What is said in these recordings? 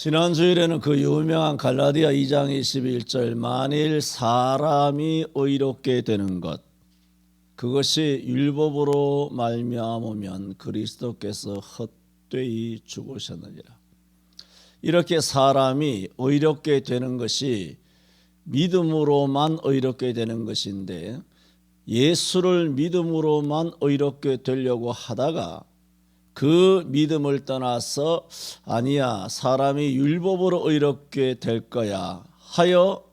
지난 주일에는 그 유명한 갈라디아 2장 21절 만일 사람이 의롭게 되는 것 그것이 율법으로 말미암으면 그리스도께서 헛되이 죽으셨느니라. 이렇게 사람이 의롭게 되는 것이 믿음으로만 의롭게 되는 것인데 예수를 믿음으로만 의롭게 되려고 하다가 그 믿음을 떠나서 아니야 사람이 율법으로 의롭게 될 거야 하여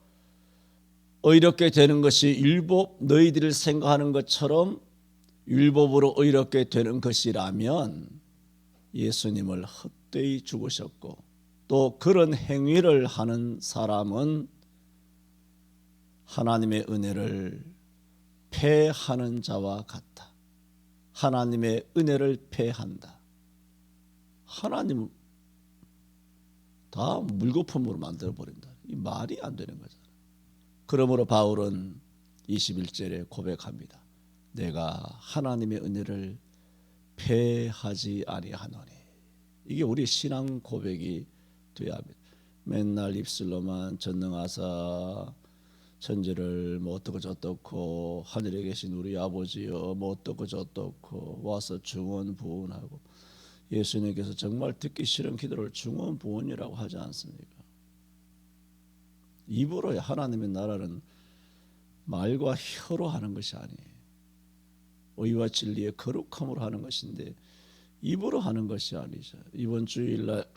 의롭게 되는 것이 율법 너희들이 생각하는 것처럼 율법으로 의롭게 되는 것이라면 예수님을 헛되이 죽으셨고 또 그런 행위를 하는 사람은 하나님의 은혜를 패하는 자와 같다. 하나님의 은혜를 패한다. 하나님 다 물거품으로 만들어버린다. 이 말이 안 되는 거잖아요. 그러므로 바울은 21절에 고백합니다. 내가 하나님의 은혜를 패하지 아니하노니. 이게 우리 신앙 고백이 되어야 합니다. 맨날 입술로만 전능하사 천지를 뭐 어떻고 저떻고 하늘에 계신 우리 아버지여 뭐 어떻고 저떻고 와서 중언부언하고 예수님께서 정말 듣기 싫은 기도를 중언부언이라고 하지 않습니까? 입으로 하나님의 나라는 말과 혀로 하는 것이 아니에요. 의와 진리의 거룩함으로 하는 것인데 입으로 하는 것이 아니죠. 이번 주일날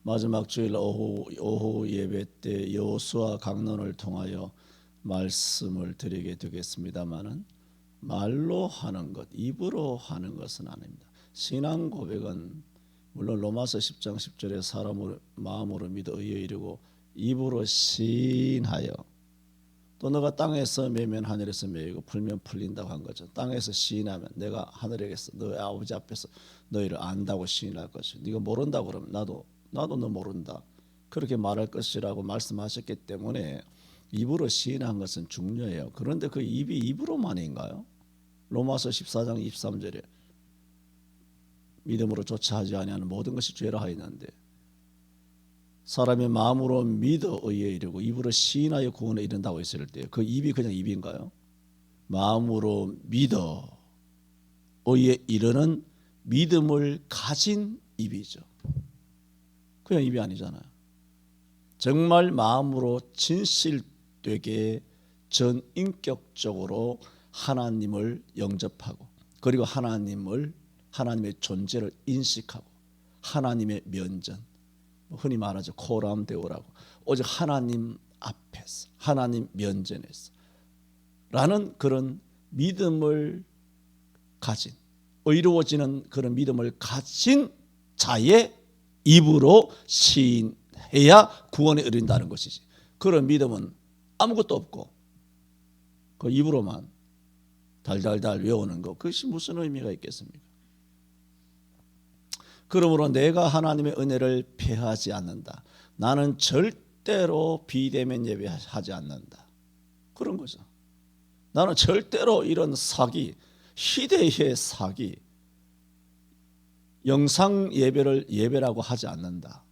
마지막 주일 오후 예배 때 여호수아 강론을 통하여 말씀을 드리게 되겠습니다마는 말로 하는 것, 입으로 하는 것은 아닙니다. 신앙 고백은 물론 로마서 10장 10절에 사람으로 마음으로 믿어 의에 이르고 입으로 시인하여 또 너가 땅에서 매면 하늘에서 매이고 풀면 풀린다고 한 거죠. 땅에서 시인하면 내가 하늘에서 너의 아버지 앞에서 너희를 안다고 시인할 것이고 네가 모른다고 그러면 나도 너 모른다 그렇게 말할 것이라고 말씀하셨기 때문에 입으로 시인한 것은 중요해요. 그런데 그 입이 입으로만인가요? 로마서 14장 23절에 믿음으로 조차하지 아니하는 모든 것이 죄라 하였는데 사람이 마음으로 믿어 의에 이르고 입으로 시인하여 구원에 이른다고 했을 때 그 입이 그냥 입인가요? 마음으로 믿어 의에 이르는 믿음을 가진 입이죠. 그냥 입이 아니잖아요. 정말 마음으로 진실되게 전인격적으로 하나님을 영접하고 그리고 하나님의 존재를 인식하고 하나님의 면전 흔히 말하죠. 코람데오라고 오직 하나님 앞에서 하나님 면전에서 라는 그런 믿음을 가진 의로워지는 그런 믿음을 가진 자의 입으로 시인해야 구원에 이른다는 것이지. 그런 믿음은 아무것도 없고 그 입으로만 달달달 외우는 것 그것이 무슨 의미가 있겠습니까? 그러므로 내가 하나님의 은혜를 패하지 않는다. 나는 절대로 비대면 예배하지 않는다. 그런 거죠. 나는 절대로 이런 사기, 희대의 사기, 영상 예배를 예배라고 하지 않는다.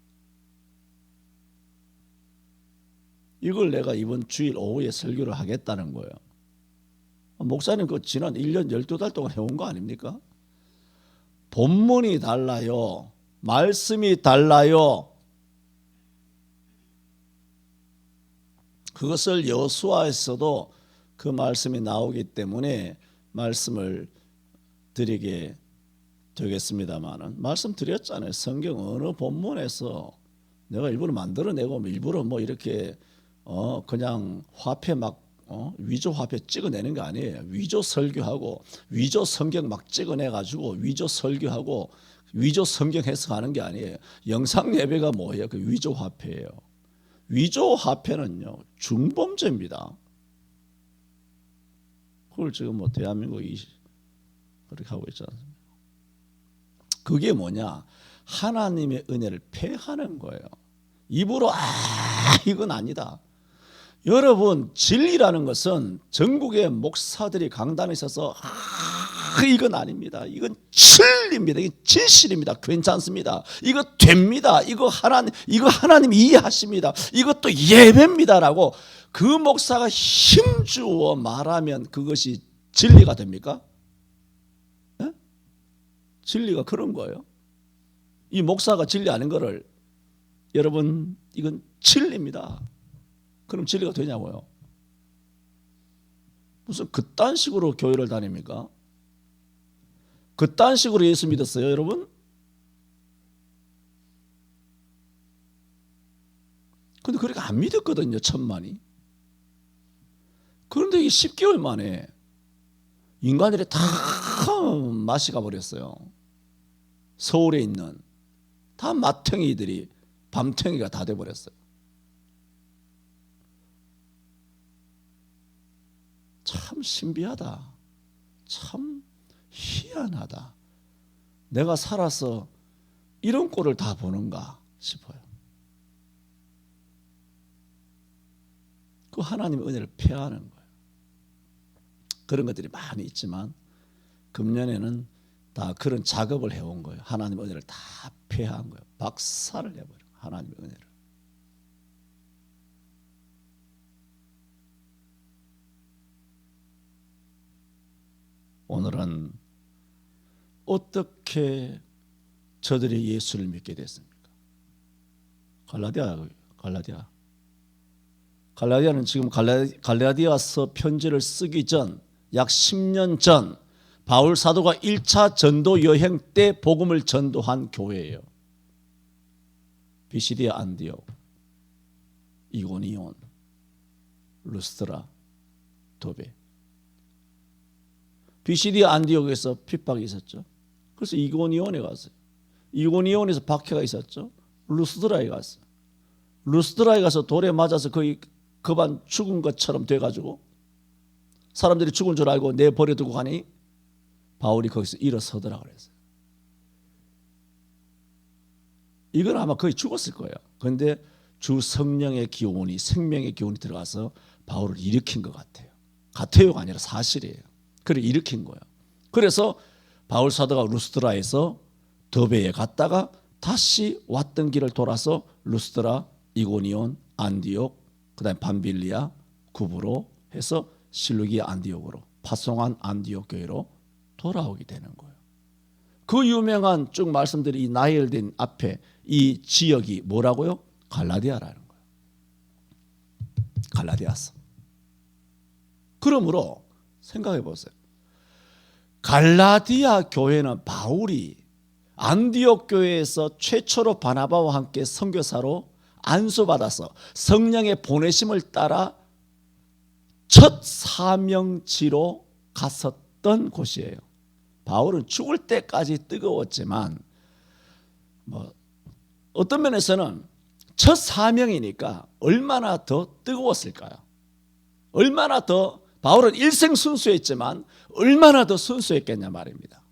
이걸 내가 이번 주일 오후에 설교를 하겠다는 거예요. 목사님 그 지난 1년 12달 동안 해온 거 아닙니까? 본문이 달라요. 말씀이 달라요. 그것을 여호수아에서도 그 말씀이 나오기 때문에 말씀을 드리게 되겠습니다만은 말씀드렸잖아요. 성경 어느 본문에서 내가 일부러 만들어내고 일부러 뭐 이렇게 그냥 화폐 막 위조 화폐 찍어내는 게 아니에요. 위조 설교하고 위조 성경 막 찍어내가지고 위조 설교하고 위조 성경 해석하는 게 아니에요. 영상 예배가 뭐예요? 그 위조 화폐예요. 위조 화폐는요 중범죄입니다. 그걸 지금 뭐 대한민국이 그렇게 하고 있지 않습니까? 그게 뭐냐? 하나님의 은혜를 패하는 거예요. 입으로 이건 아니다. 여러분 진리라는 것은 전국의 목사들이 강단에 서서 이건 아닙니다. 이건 진리입니다. 이건 진실입니다. 괜찮습니다. 이거 됩니다. 이거 하나님 이해하십니다. 이것도 예배입니다라고 그 목사가 힘주어 말하면 그것이 진리가 됩니까? 네? 진리가 그런 거예요. 이 목사가 진리 아닌 거를 여러분 이건 진리입니다. 그럼 진리가 되냐고요? 무슨 그딴 식으로 교회를 다닙니까? 그딴 식으로 예수 믿었어요, 여러분? 근데 그렇게 안 믿었거든요, 천만이. 그런데 이 10개월 만에 인간들이 다 맛이 가버렸어요. 서울에 있는 다 마탱이들이 밤탱이가 다 돼버렸어요. 참 신비하다. 참 희한하다. 내가 살아서 이런 꼴을 다 보는가 싶어요. 그 하나님의 은혜를 폐하는 거예요. 그런 것들이 많이 있지만 금년에는 다 그런 작업을 해온 거예요. 하나님의 은혜를 다 폐한 거예요. 박살을 내버려요. 하나님의 은혜를. 오늘은 어떻게 저들이 예수를 믿게 됐습니까? 갈라디아는 지금 갈라디아서 편지를 쓰기 전 약 10년 전 바울 사도가 1차 전도 여행 때 복음을 전도한 교회예요. 비시디아, 안디옥, 이고니온, 루스트라, 도베. 비시디아 안디옥에서 핍박이 있었죠. 그래서 이고니온에 갔어요. 이고니온에서 박해가 있었죠. 루스드라에 갔어요. 루스드라에 가서 돌에 맞아서 거의 급한 죽은 것처럼 돼가지고 사람들이 죽은 줄 알고 내버려두고 가니 바울이 거기서 일어서더라 그랬어요. 이건 아마 거의 죽었을 거예요. 그런데 주 성령의 기운이, 생명의 기운이 들어가서 바울을 일으킨 것 같아요. 같아요가 아니라 사실이에요. 그래 일으킨 거예요. 그래서 바울 사도가 루스드라에서 더베에 갔다가 다시 왔던 길을 돌아서 루스드라, 이고니온, 안디옥, 그다음에 밤빌리아, 구브로 해서 실루기아 안디옥으로 파송한 안디옥 교회로 돌아오게 되는 거예요. 그 유명한 쭉 말씀드린 이 나열된 앞에 이 지역이 뭐라고요? 갈라디아라는 거예요. 갈라디아서. 그러므로 생각해 보세요. 갈라디아 교회는 바울이 안디옥 교회에서 최초로 바나바와 함께 선교사로 안수받아서 성령의 보내심을 따라 첫 사명지로 갔었던 곳이에요. 바울은 죽을 때까지 뜨거웠지만 어떤 면에서는 첫 사명이니까 얼마나 더 뜨거웠을까요? 얼마나 더 바울은 일생 순수했지만 얼마나 더 순수했겠냐 말입니다.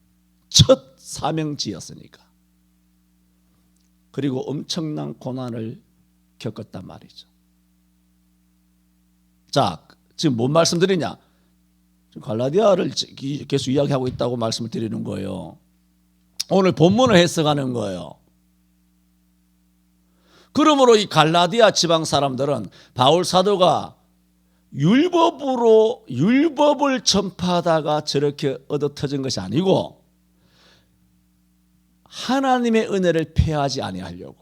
첫 사명지였으니까. 그리고 엄청난 고난을 겪었단 말이죠. 자, 지금 뭔 말씀드리냐? 갈라디아를 계속 이야기하고 있다고 말씀을 드리는 거예요. 오늘 본문을 해석하는 거예요. 그러므로 이 갈라디아 지방 사람들은 바울 사도가 율법을 전파하다가 저렇게 얻어터진 것이 아니고 하나님의 은혜를 폐하지 아니하려고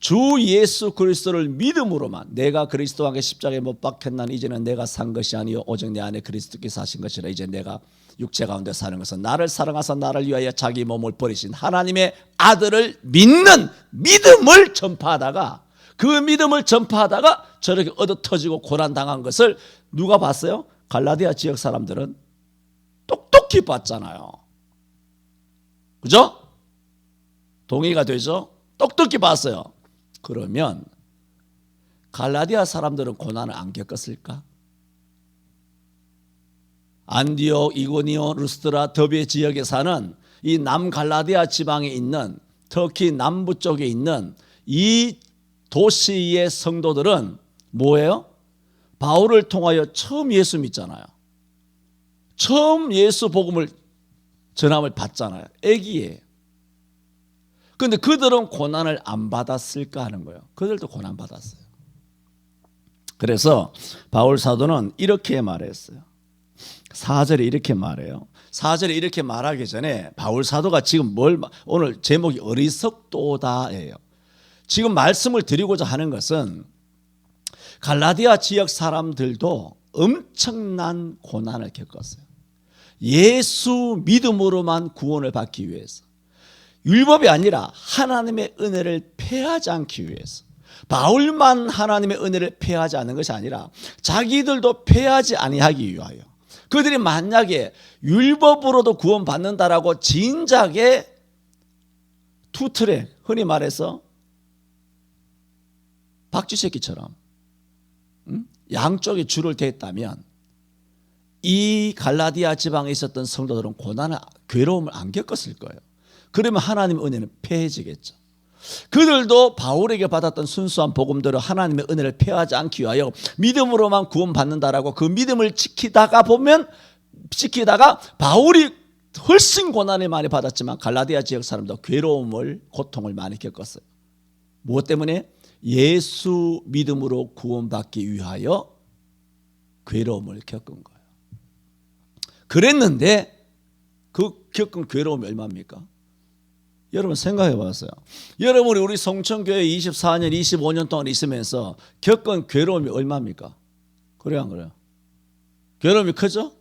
주 예수 그리스도를 믿음으로만 내가 그리스도와 함께 십자가에 못 박혔나니 이제는 내가 산 것이 아니요 오직 내 안에 그리스도께서 하신 것이라. 이제 내가 육체 가운데 사는 것은 나를 사랑하사 나를 위하여 자기 몸을 버리신 하나님의 아들을 믿는 믿음을 전파하다가 그 믿음을 전파하다가 저렇게 얻어터지고 고난당한 것을 누가 봤어요? 갈라디아 지역 사람들은 똑똑히 봤잖아요. 그죠? 동의가 되죠? 똑똑히 봤어요. 그러면 갈라디아 사람들은 고난을 안 겪었을까? 안디옥, 이고니온, 루스드라, 더베 지역에 사는 이 남갈라디아 지방에 있는 터키 남부 쪽에 있는 이 도시의 성도들은 뭐예요? 바울을 통하여 처음 예수 믿잖아요. 처음 예수 복음을 전함을 받잖아요. 애기에. 그런데 그들은 고난을 안 받았을까 하는 거예요. 그들도 고난 받았어요. 그래서 바울 사도는 이렇게 말했어요. 4절에 이렇게 말해요. 4절에 이렇게 말하기 전에 바울 사도가 지금 오늘 제목이 어리석도다예요. 지금 말씀을 드리고자 하는 것은 갈라디아 지역 사람들도 엄청난 고난을 겪었어요. 예수 믿음으로만 구원을 받기 위해서, 율법이 아니라 하나님의 은혜를 패하지 않기 위해서, 바울만 하나님의 은혜를 패하지 않는 것이 아니라 자기들도 패하지 아니하기 위하여, 그들이 만약에 율법으로도 구원받는다라고 진작에 투트랙, 흔히 말해서 박쥐새끼처럼 양쪽에 줄을 댔다면 이 갈라디아 지방에 있었던 성도들은 고난을, 괴로움을 안 겪었을 거예요. 그러면 하나님의 은혜는 패해지겠죠. 그들도 바울에게 받았던 순수한 복음대로 하나님의 은혜를 패하지 않기 위하여 믿음으로만 구원받는다라고 그 믿음을 지키다가 바울이 훨씬 고난을 많이 받았지만 갈라디아 지역 사람도 괴로움을, 고통을 많이 겪었어요. 무엇 때문에? 예수 믿음으로 구원받기 위하여 괴로움을 겪은 거예요. 그랬는데 그 겪은 괴로움이 얼마입니까? 여러분 생각해 봤어요. 여러분이 우리 성천교회 24년, 25년 동안 있으면서 겪은 괴로움이 얼마입니까? 그래요, 안 그래요? 괴로움이 크죠?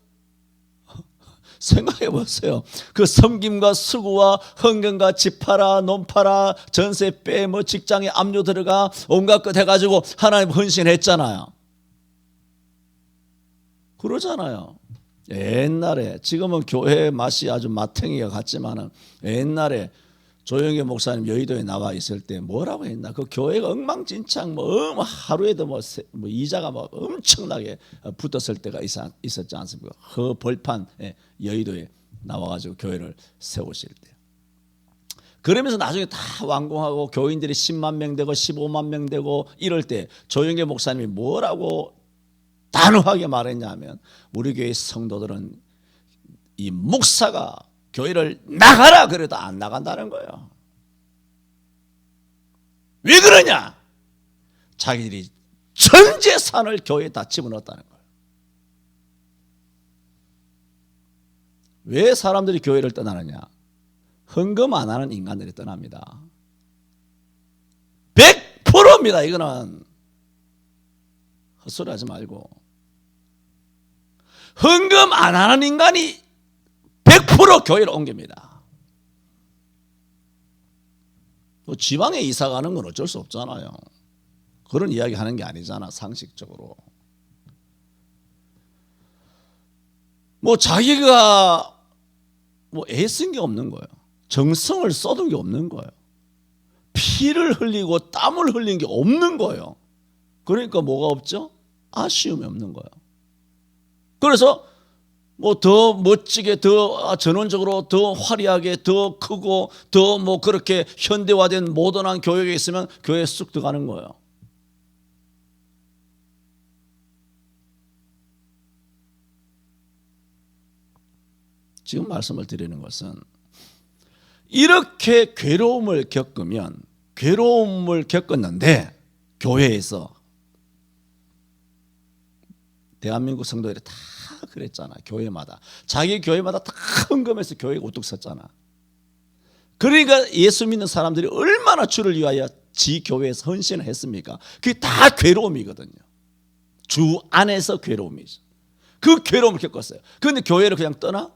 생각해 보세요. 그 섬김과 수고와 헌금과 집 팔아, 논 팔아, 전세 빼, 직장에 압류 들어가, 온갖 것 해가지고 하나님 헌신했잖아요. 그러잖아요. 옛날에, 지금은 교회 맛이 아주 마탱이가 같지만은 옛날에 조영계 목사님 여의도에 나와 있을 때 뭐라고 했나? 그 교회가 엉망진창, 하루에도 이자가 엄청나게 붙었을 때가 있었지 않습니까? 그 벌판 여의도에 나와가지고 교회를 세우실 때. 그러면서 나중에 다 완공하고 교인들이 10만 명 되고 15만 명 되고 이럴 때 조영계 목사님이 뭐라고 단호하게 말했냐면, 우리 교회 성도들은 이 목사가 교회를 나가라 그래도 안 나간다는 거예요. 왜 그러냐? 자기들이 전 재산을 교회에 다 집어넣었다는 거예요. 왜 사람들이 교회를 떠나느냐? 헌금 안 하는 인간들이 떠납니다. 100%입니다. 이거는 헛소리 하지 말고, 헌금 안 하는 인간이 100% 교회를 옮깁니다. 지방에 이사 가는 건 어쩔 수 없잖아요. 그런 이야기 하는 게 아니잖아, 상식적으로. 자기가 애쓴 게 없는 거예요. 정성을 쏟은 게 없는 거예요. 피를 흘리고 땀을 흘린 게 없는 거예요. 그러니까 뭐가 없죠? 아쉬움이 없는 거예요. 그래서 더 멋지게, 더 전원적으로, 더 화려하게, 더 크고, 더 그렇게 현대화된 모던한 교육에 있으면 교회에 쑥 들어가는 거예요. 지금 말씀을 드리는 것은, 이렇게 괴로움을 겪었는데, 교회에서 대한민국 성도들이 다 그랬잖아. 교회마다, 자기 교회마다 다 헌금해서 교회가 우뚝 섰잖아. 그러니까 예수 믿는 사람들이 얼마나 주를 위하여 지 교회에서 헌신을 했습니까? 그게 다 괴로움이거든요. 주 안에서 괴로움이죠. 그 괴로움을 겪었어요. 그런데 교회를 그냥 떠나?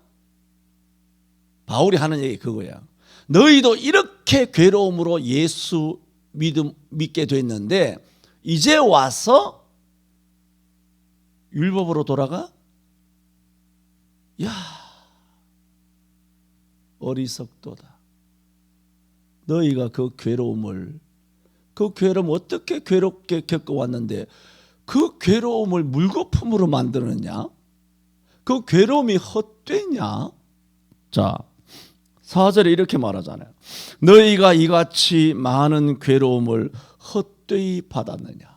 바울이 하는 얘기 그거야. 너희도 이렇게 괴로움으로 예수 믿게 됐는데 이제 와서 율법으로 돌아가? 야, 어리석도다. 너희가 그 괴로움을 어떻게 괴롭게 겪어왔는데 그 괴로움을 물거품으로 만드느냐? 그 괴로움이 헛되냐? 자, 4절에 이렇게 말하잖아요. 너희가 이같이 많은 괴로움을 헛되이 받았느냐?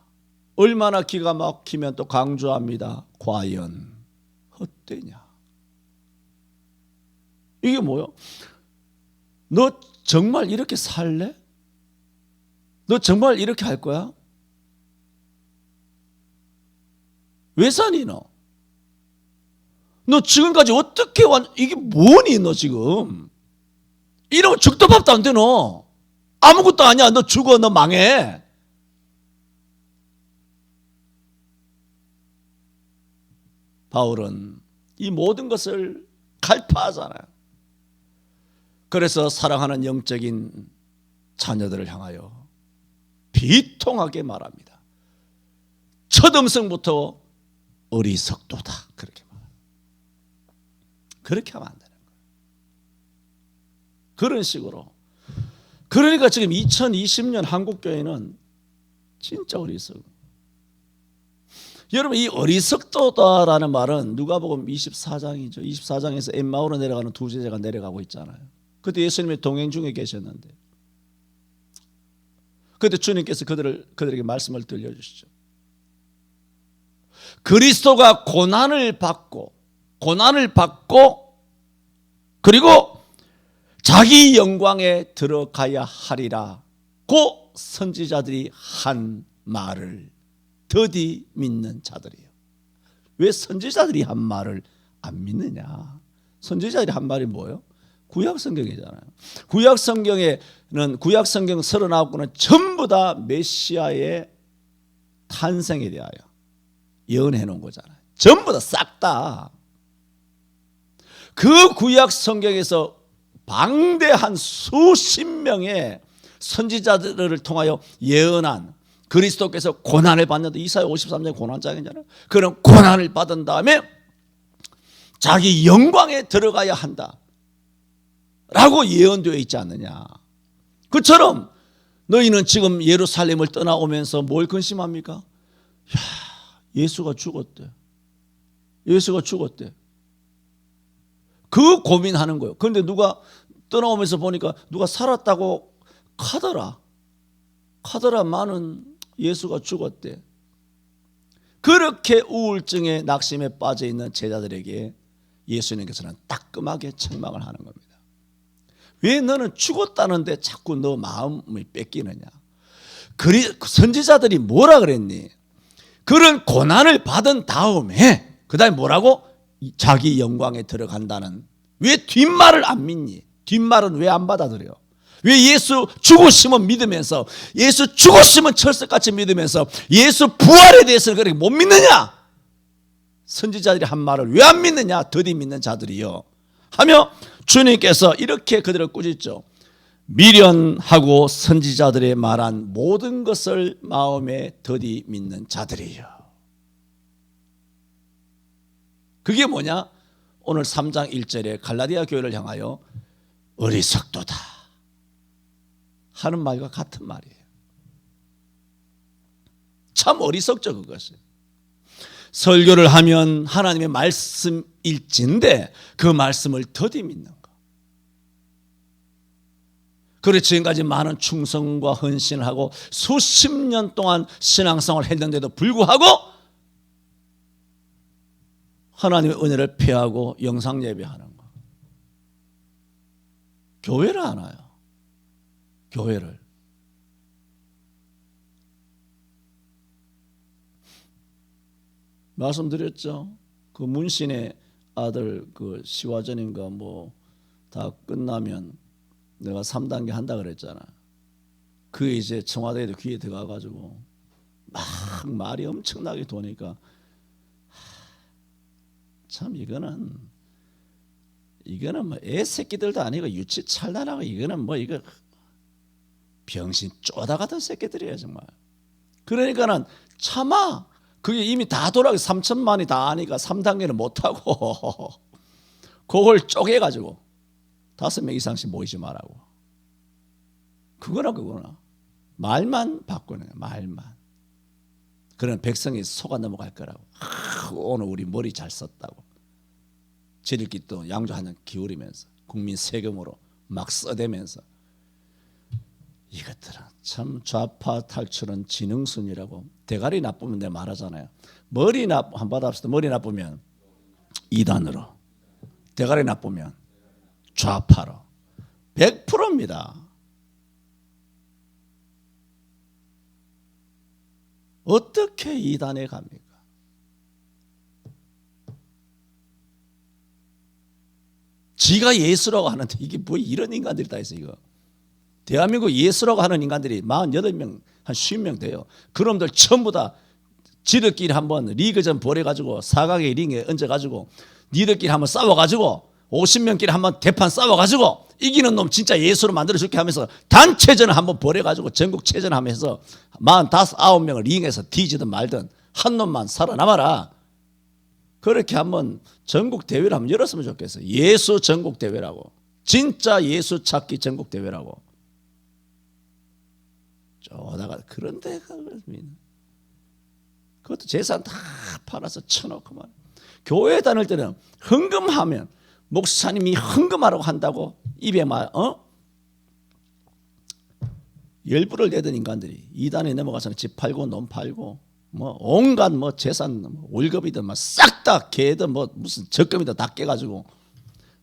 얼마나 기가 막히면 또 강조합니다. 과연 헛되냐? 이게 뭐야? 너 정말 이렇게 살래? 너 정말 이렇게 할 거야? 왜 사니 너? 너 지금까지 어떻게 이게 뭐니 너 지금? 이러면 죽도 밥도 안 돼 너. 아무것도 아니야. 너 죽어. 너 망해. 바울은 이 모든 것을 갈파하잖아요. 그래서 사랑하는 영적인 자녀들을 향하여 비통하게 말합니다. 첫 음성부터 어리석도다. 그렇게 말합니다. 그렇게 하면 안 되는 거예요. 그런 식으로. 그러니까 지금 2020년 한국교회는 진짜 어리석어. 여러분, 이 어리석도다라는 말은 누가복음 24장이죠. 24장에서 엠마오로 내려가는 두 제자가 내려가고 있잖아요. 그때 예수님이 동행 중에 계셨는데, 그때 주님께서 그들에게 말씀을 들려주시죠. 그리스도가 고난을 받고 그리고 자기 영광에 들어가야 하리라 고 선지자들이 한 말을 더디 믿는 자들이에요. 왜 선지자들이 한 말을 안 믿느냐? 선지자들이 한 말이 뭐예요? 구약 성경이잖아요. 구약 성경 39권은 전부 다 메시아의 탄생에 대하여 예언해 놓은 거잖아요. 전부 다 싹 다. 그 구약 성경에서 방대한 수십 명의 선지자들을 통하여 예언한 그리스도께서 고난을 받는다. 이사야 53년 고난장이잖아요. 그런 고난을 받은 다음에 자기 영광에 들어가야 한다 라고 예언되어 있지 않느냐. 그처럼 너희는 지금 예루살렘을 떠나오면서 뭘 근심합니까? 예수가 죽었대. 예수가 죽었대. 그 고민하는 거예요. 그런데 누가 떠나오면서 보니까 누가 살았다고 카더라마는 예수가 죽었대. 그렇게 우울증에 낙심에 빠져 있는 제자들에게 예수님께서는 따끔하게 책망을 하는 겁니다. 왜 너는 죽었다는데 자꾸 너 마음이 뺏기느냐? 선지자들이 뭐라 그랬니? 그런 고난을 받은 다음에 그 다음에 뭐라고? 자기 영광에 들어간다는. 왜 뒷말을 안 믿니? 뒷말은 왜 안 받아들여? 왜 예수 죽으심은 믿으면서, 예수 죽으심은 철석같이 믿으면서 예수 부활에 대해서는 그렇게 못 믿느냐? 선지자들이 한 말을 왜 안 믿느냐? 더디 믿는 자들이요 하며 주님께서 이렇게 그들을 꾸짖죠. 미련하고 선지자들의 말한 모든 것을 마음에 더디 믿는 자들이요. 그게 뭐냐? 오늘 3장 1절에 갈라디아 교회를 향하여 어리석도다 하는 말과 같은 말이에요. 참 어리석죠 그것이. 설교를 하면 하나님의 말씀일진데 그 말씀을 더디 믿는 거. 그래 지금까지 많은 충성과 헌신을 하고 수십 년 동안 신앙생활을 했는데도 불구하고 하나님의 은혜를 피하고 영상 예배하는 거. 교회를 안 와요. 교회를. 말씀드렸죠. 그 문신의 아들 그 시화전인가 뭐 다 끝나면 내가 3단계 한다 그랬잖아. 그 이제 청와대에도 귀에 들어가 가지고 막 말이 엄청나게 도니까 참 이거는 뭐 애새끼들도 아니고 유치 찰나라고 이거는 뭐 이거 병신 쪼다 같은 새끼들이에요 정말. 그러니까는 차마 그게 이미 다 돌아가 3천만이 다 아니까 3단계는 못하고 그걸 쪼개가지고 5명 이상씩 모이지 말라고. 그거나 말만 바꾸는 거야. 말만. 그런 백성이 속아 넘어갈 거라고. 오늘 우리 머리 잘 썼다고. 지들끼리 또 양주 한잔 기울이면서 국민 세금으로 막 써대면서 이것들은 참 좌파 탈출은 지능순이라고. 대가리 나쁘면 내가 말하잖아요. 한 받았을 때 머리 나쁘면 2단으로, 대가리 나쁘면 좌파로 100%입니다. 어떻게 이단에 갑니까? 지가 예수라고 하는데 이게 뭐 이런 인간들이 다 있어. 이거 대한민국 예수라고 하는 인간들이 48명 한 50명 돼요. 그놈들 전부 다 지들끼리 한번 리그전 벌여가지고 사각의 링에 얹어가지고 니들끼리 한번 싸워가지고 50명끼리 한번 대판 싸워가지고 이기는 놈 진짜 예수로 만들어줄게 하면서 단체전을 한번 벌여가지고 전국체전 하면서 45, 9명을 링에서 뒤지든 말든 한 놈만 살아남아라. 그렇게 한번 전국 대회를 한번 열었으면 좋겠어요. 예수 전국 대회라고. 진짜 예수 찾기 전국 대회라고. 쪼다가 그런 데가 그것도 재산 다 팔아서 쳐놓고만. 교회 다닐 때는 헌금하면 목사님이 헌금하라고 한다고 입에 막 열불을 내던 인간들이 이단에 넘어가서는 집 팔고 놈 팔고 뭐 온갖 뭐 재산 월급이든 막 싹 다 개든 뭐 무슨 적금이든 다 깨가지고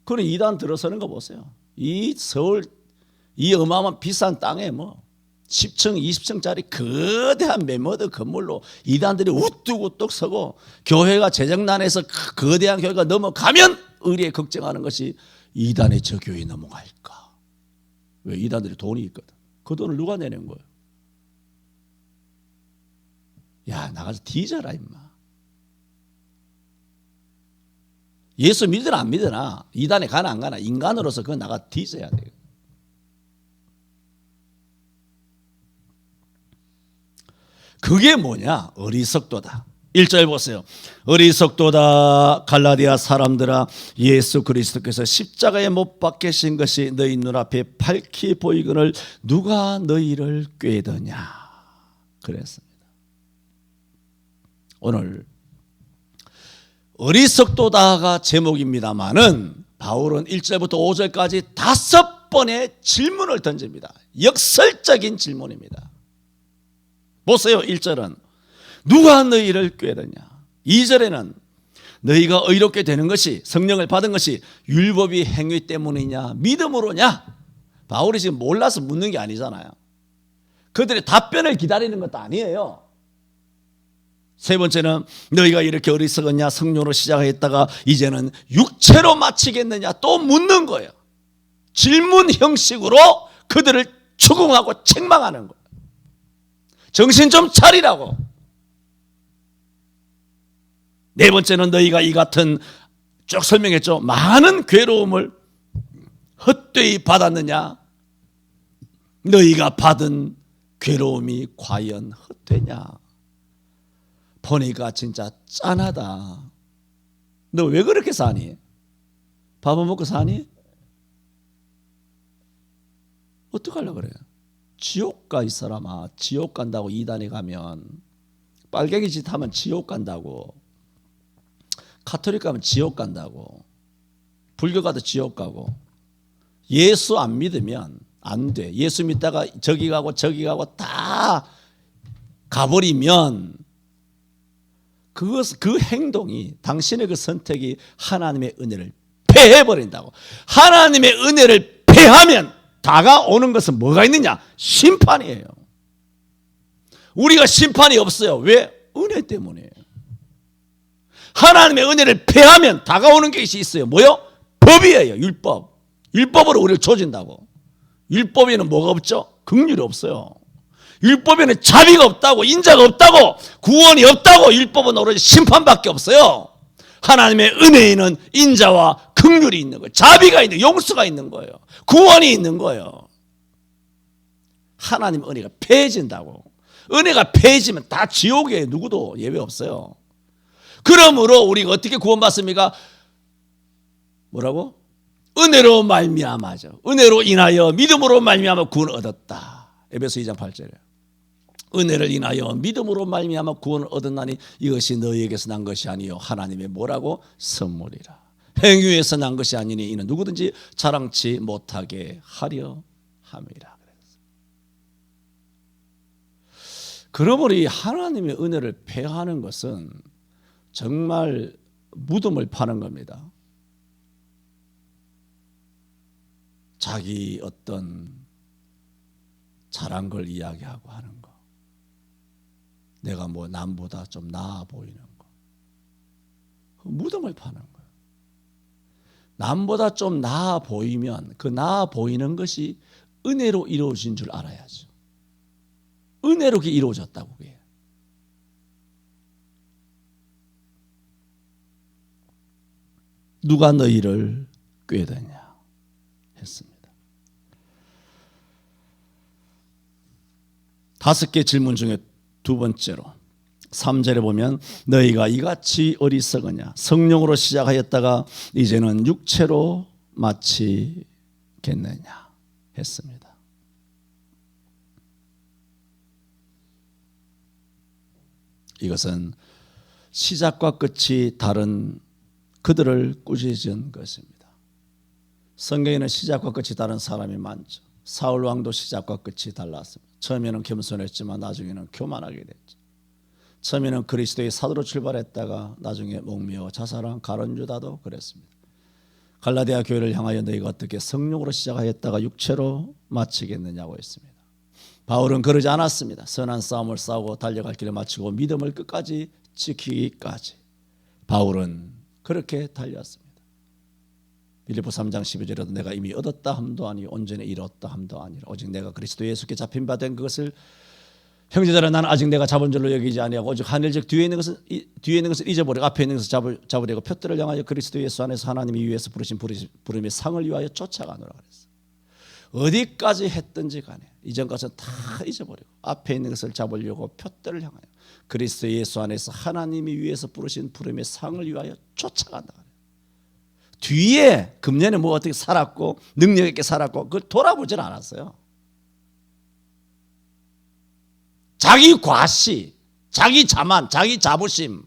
그런 이단 들어서는 거 보세요. 이 서울 이 어마어마한 비싼 땅에 뭐 10층 20층짜리 거대한 메모드 건물로 이단들이 우뚝우뚝 서고 교회가 재정난에서 거대한 교회가 넘어가면 의리에 걱정하는 것이 이단의 저 교회 넘어갈까. 왜? 이단들이 돈이 있거든. 그 돈을 누가 내는 거예요? 야, 나가서 뒤져라 임마. 예수 믿으나 안 믿으나 이단에 가나 안 가나 인간으로서 그건 나가 뒤져야 돼요. 그게 뭐냐? 어리석도다. 1절 보세요. 어리석도다 갈라디아 사람들아, 예수 그리스도께서 십자가에 못 박히신 것이 너희 눈앞에 밝히 보이거늘 누가 너희를 꾀더냐. 그랬습니다. 오늘 어리석도다가 제목입니다마는 바울은 1절부터 5절까지 5번의 질문을 던집니다. 역설적인 질문입니다. 보세요. 1절은 누가 너희를 꾀더냐. 2절에는 너희가 의롭게 되는 것이 성령을 받은 것이 율법이 행위 때문이냐 믿음으로냐. 바울이 지금 몰라서 묻는 게 아니잖아요. 그들의 답변을 기다리는 것도 아니에요. 세 번째는 너희가 이렇게 어리석었냐. 성령으로 시작했다가 이제는 육체로 마치겠느냐 또 묻는 거예요. 질문 형식으로 그들을 추궁하고 책망하는 거예요. 정신 좀 차리라고. 네 번째는 너희가 이 같은 쭉 설명했죠. 많은 괴로움을 헛되이 받았느냐. 너희가 받은 괴로움이 과연 헛되냐. 보니까 진짜 짠하다. 너 왜 그렇게 사니? 밥은 먹고 사니? 어떡하려고 그래요? 지옥 가 이 사람아. 지옥 간다고 이단에 가면. 빨갱이 짓 하면 지옥 간다고. 가톨릭 가면 지옥 간다고. 불교 가도 지옥 가고. 예수 안 믿으면 안 돼. 예수 믿다가 저기 가고 저기 가고 다 가버리면 그 행동이 당신의 그 선택이 하나님의 은혜를 패해버린다고. 하나님의 은혜를 패하면 다가오는 것은 뭐가 있느냐? 심판이에요. 우리가 심판이 없어요. 왜? 은혜 때문이에요. 하나님의 은혜를 패하면 다가오는 것이 있어요. 뭐요? 법이에요. 율법. 율법으로 우리를 조진다고. 율법에는 뭐가 없죠? 긍휼이 없어요. 율법에는 자비가 없다고. 인자가 없다고. 구원이 없다고. 율법은 오로지 심판밖에 없어요. 하나님의 은혜에는 인자와 긍휼이 있는 거예요. 자비가 있는, 용서가 있는 거예요. 구원이 있는 거예요. 하나님 은혜가 패해진다고. 은혜가 패해지면 다 지옥이에요. 누구도 예외 없어요. 그러므로 우리가 어떻게 구원받습니까? 뭐라고? 은혜로 말미암아죠. 은혜로 인하여 믿음으로 말미암아 구원을 얻었다. 에베소 2장 8절에 은혜를 인하여 믿음으로 말미암아 구원을 얻었나니 이것이 너희에게서 난 것이 아니요 하나님의 뭐라고? 선물이라. 행위에서 난 것이 아니니 이는 누구든지 자랑치 못하게 하려 함이라. 그러므로 이 하나님의 은혜를 패하는 것은 정말 무덤을 파는 겁니다. 자기 어떤 잘한 걸 이야기하고 하는 거, 내가 뭐 남보다 좀 나아 보이는 거, 무덤을 파는 거예요. 남보다 좀 나아 보이면 그 나아 보이는 것이 은혜로 이루어진 줄 알아야죠. 은혜로 그게 이루어졌다고. 그게. 누가 너희를 꾀더냐 했습니다. 5개 질문 중에 두 번째로 3절에 보면 너희가 이같이 어리석으냐, 성령으로 시작하였다가 이제는 육체로 마치겠느냐 했습니다. 이것은 시작과 끝이 다른 그들을 꾸짖은 것입니다. 성경에는 시작과 끝이 다른 사람이 많죠. 사울 왕도 시작과 끝이 달랐습니다. 처음에는 겸손했지만 나중에는 교만하게 됐죠. 처음에는 그리스도의 사도로 출발했다가 나중에 목매어 자살한 가룟 유다도 그랬습니다. 갈라디아 교회를 향하여 너희가 어떻게 성령으로 시작하였다가 육체로 마치겠느냐고 했습니다. 바울은 그러지 않았습니다. 선한 싸움을 싸우고 달려갈 길을 마치고 믿음을 끝까지 지키기까지. 바울은 그렇게 달렸습니다. 빌립보 3장 12절에도 내가 이미 얻었다 함도 아니 온전히 이뤘다 함도 아니라 오직 내가 그리스도 예수께 잡힌 바 된 그것을 형제들아 나는 아직 내가 잡은 줄로 여기지 아니하고 오직 하늘즉 뒤에 있는 것을 잊어버리고 앞에 있는 것을 잡으려고 표대를 향하여 그리스도 예수 안에서 하나님이 위에서 부르신 부름의 상을 위하여 쫓아가노라 그랬어요. 어디까지 했든지 간에 이전 것은 다 잊어버리고 앞에 있는 것을 잡으려고 표대를 향하여 그리스도 예수 안에서 하나님이 위에서 부르신 부름의 상을 위하여 쫓아간다. 뒤에 금년에 뭐 어떻게 살았고 능력 있게 살았고 그걸 돌아보질 않았어요. 자기 과시, 자기 자만, 자기 자부심,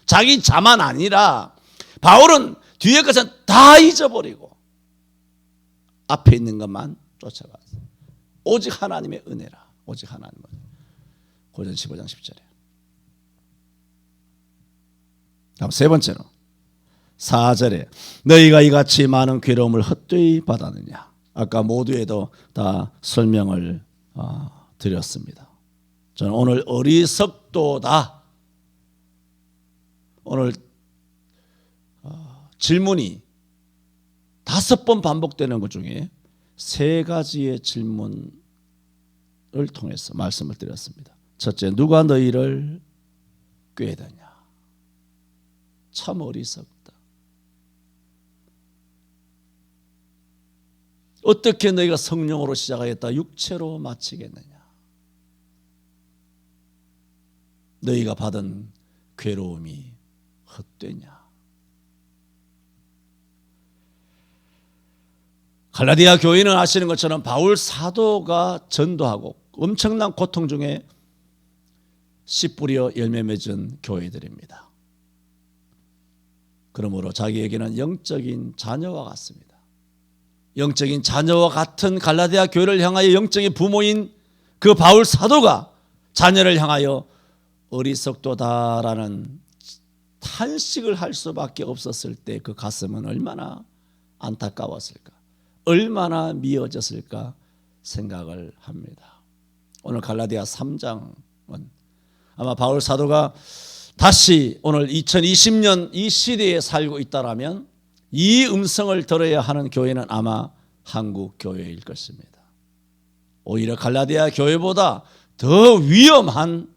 자기 자만 아니라 바울은 뒤에 것은 다 잊어버리고 앞에 있는 것만 쫓아갔어요. 오직 하나님의 은혜라. 오직 하나님의 은혜. 고전 15장 10절에. 다음 세 번째로 4절에 너희가 이같이 많은 괴로움을 헛되이 받았느냐. 아까 모두에도 다 설명을 드렸습니다. 저는 오늘 어리석도다. 오늘 질문이 5번 반복되는 것 중에 3가지의 질문을 통해서 말씀을 드렸습니다. 첫째, 누가 너희를 꾀더냐. 참 어리석다. 어떻게 너희가 성령으로 시작하였다 육체로 마치겠느냐. 너희가 받은 괴로움이 헛되냐. 갈라디아 교인은 아시는 것처럼 바울 사도가 전도하고 엄청난 고통 중에 씨 뿌려 열매 맺은 교회들입니다. 그러므로 자기에게는 영적인 자녀와 같습니다. 영적인 자녀와 같은 갈라디아 교회를 향하여 영적인 부모인 그 바울 사도가 자녀를 향하여 어리석도다라는 탄식을 할 수밖에 없었을 때 그 가슴은 얼마나 안타까웠을까, 얼마나 미어졌을까 생각을 합니다. 오늘 갈라디아 3장은 아마 바울 사도가 다시 오늘 2020년 이 시대에 살고 있다라면 이 음성을 들어야 하는 교회는 아마 한국 교회일 것입니다. 오히려 갈라디아 교회보다 더 위험한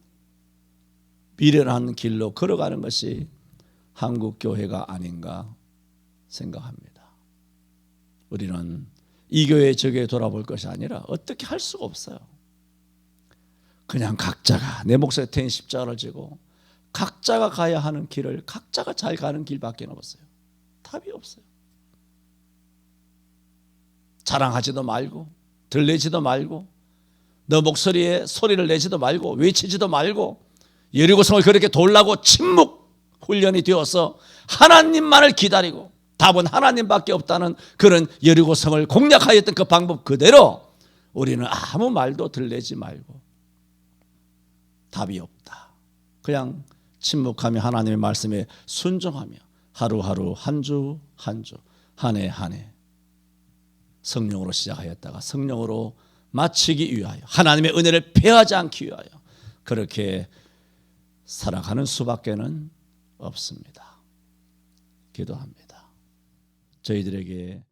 미련한 길로 걸어가는 것이 한국 교회가 아닌가 생각합니다. 우리는 이 교회 저 교회 돌아볼 것이 아니라 어떻게 할 수가 없어요. 그냥 각자가 내 목소리에 태인 십자가를 지고 각자가 가야 하는 길을 각자가 잘 가는 길밖에 없어요. 답이 없어요. 자랑하지도 말고 들리지도 말고 너 목소리에 소리를 내지도 말고 외치지도 말고 여리고성을 그렇게 돌라고 침묵 훈련이 되어서 하나님만을 기다리고 답은 하나님밖에 없다는 그런 여리고성을 공략하였던 그 방법 그대로 우리는 아무 말도 들리지 말고 답이 없다. 그냥 침묵하며 하나님의 말씀에 순종하며 하루하루 한 주 한 주 한 해 한 해 성령으로 시작하였다가 성령으로 마치기 위하여 하나님의 은혜를 패하지 않기 위하여 그렇게 살아가는 수밖에는 없습니다. 기도합니다. 저희들에게